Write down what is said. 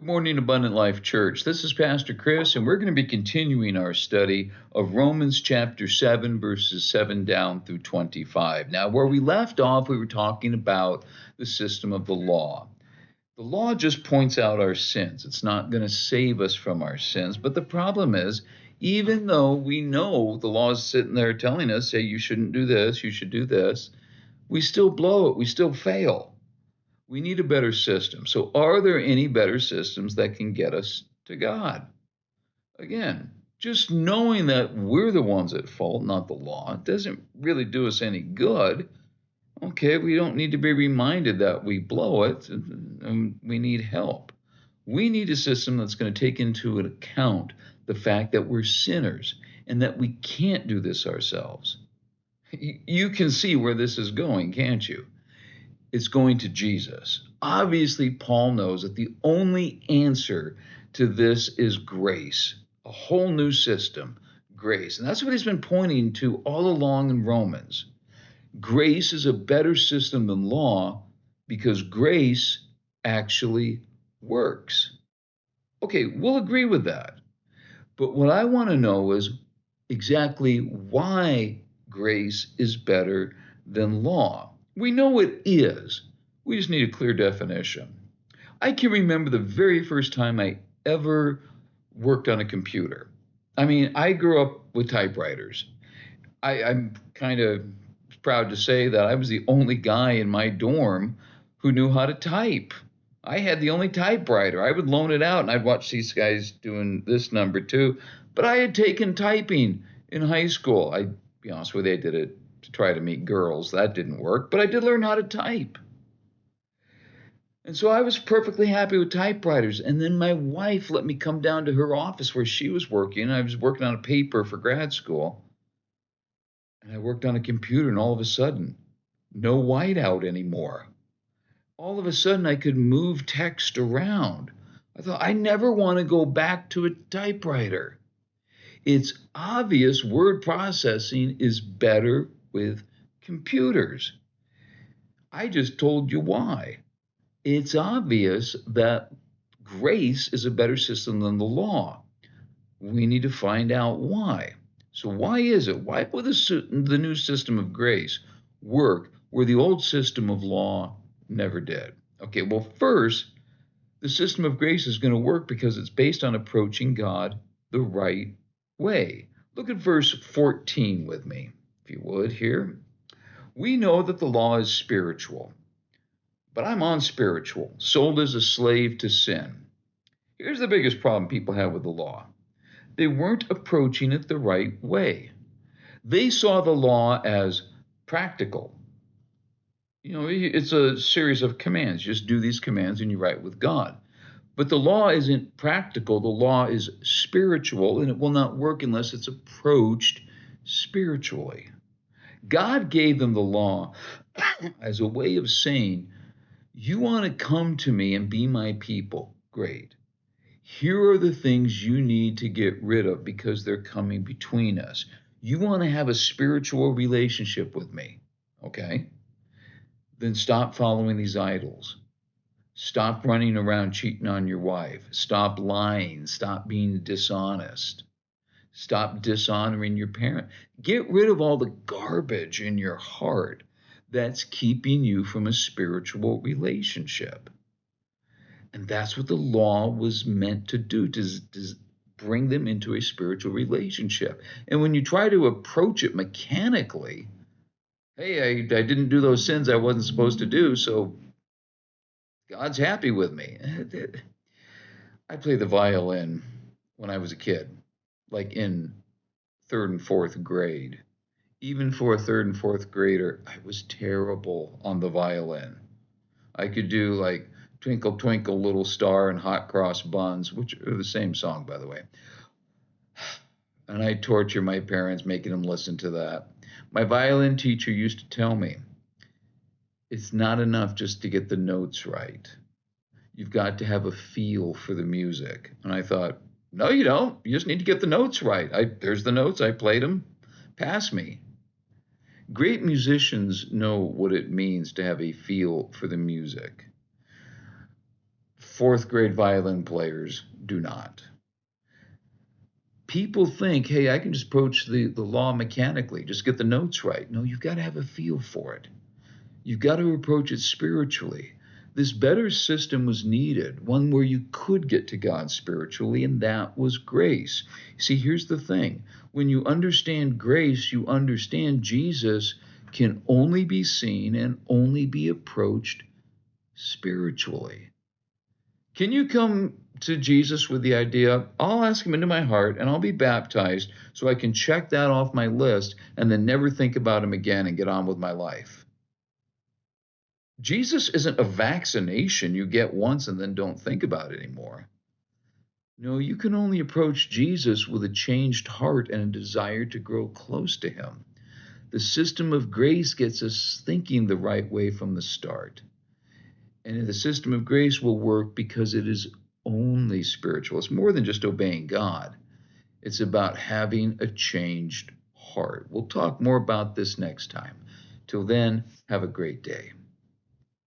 Good morning, Abundant Life Church. This is Pastor Chris, and we're going to be continuing our study of Romans chapter 7, verses 7 down through 25. Now, where we left off, we were talking about the system of the law. The law just points out our sins. It's not going to save us from our sins. But the problem is, even though we know the law is sitting there telling us, hey, you shouldn't do this, you should do this, we still blow it. We still fail. We need a better system. So are there any better systems that can get us to God? Again, just knowing that we're the ones at fault, not the law, doesn't really do us any good. Okay, we don't need to be reminded that we blow it and we need help. We need a system that's going to take into account the fact that we're sinners and that we can't do this ourselves. You can see where this is going, can't you? It's going to Jesus. Obviously, Paul knows that the only answer to this is grace, a whole new system, grace. And that's what he's been pointing to all along in Romans. Grace is a better system than law because grace actually works. Okay, we'll agree with that. But what I want to know is exactly why grace is better than law. We know it is. We just need a clear definition. I can remember the very first time I ever worked on a computer. I mean, I grew up with typewriters. I'm kind of proud to say that I was the only guy in my dorm who knew how to type. I had the only typewriter. I would loan it out and I'd watch these guys doing this number too. But I had taken typing in high school. I'd be honest with you, I did it to try to meet girls. That didn't work, but I did learn how to type. And so I was perfectly happy with typewriters. And then my wife let me come down to her office where she was working. I was working on a paper for grad school. And I worked on a computer, and all of a sudden, no whiteout anymore. All of a sudden, I could move text around. I thought, I never want to go back to a typewriter. It's obvious word processing is better with computers. I just told you why. It's obvious that grace is a better system than the law. We need to find out why. So why is it? Why would the new system of grace work where the old system of law never did? Okay, well, first, the system of grace is going to work because it's based on approaching God the right way. Look at verse 14 with me, if you would, here. We know that the law is spiritual, but I'm unspiritual, sold as a slave to sin. Here's the biggest problem people have with the law. They weren't approaching it the right way. They saw the law as practical. You know, it's a series of commands. Just do these commands and you're right with God. But the law isn't practical. The law is spiritual, and it will not work unless it's approached spiritually. God gave them the law as a way of saying, you want to come to me and be my people. Great. Here are the things you need to get rid of because they're coming between us. You want to have a spiritual relationship with me, okay? Then stop following these idols. Stop running around cheating on your wife. Stop lying. Stop being dishonest. Stop dishonoring your parent. Get rid of all the garbage in your heart that's keeping you from a spiritual relationship. And that's what the law was meant to do, to bring them into a spiritual relationship. And when you try to approach it mechanically, hey, I didn't do those sins I wasn't supposed to do, so God's happy with me. I played the violin when I was a kid, like in third and fourth grade. Even for a third and fourth grader, I was terrible on the violin. I could do like Twinkle, Twinkle, Little Star and Hot Cross Buns, which are the same song, by the way. And I torture my parents, making them listen to that. My violin teacher used to tell me, it's not enough just to get the notes right. You've got to have a feel for the music. And I thought, no, you don't. You just need to get the notes right. There's the notes. I played them. Pass me. Great musicians know what it means to have a feel for the music. fourth grade violin players do not. People think, hey, I can just approach the law mechanically, just get the notes right. No, you've got to have a feel for it. You've got to approach it spiritually. This better system was needed, one where you could get to God spiritually, and that was grace. See, here's the thing. When you understand grace, you understand Jesus can only be seen and only be approached spiritually. Can you come to Jesus with the idea, I'll ask him into my heart and I'll be baptized so I can check that off my list and then never think about him again and get on with my life? Jesus isn't a vaccination you get once and then don't think about it anymore. No, you can only approach Jesus with a changed heart and a desire to grow close to him. The system of grace gets us thinking the right way from the start. And the system of grace will work because it is only spiritual. It's more than just obeying God. It's about having a changed heart. We'll talk more about this next time. Till then, have a great day.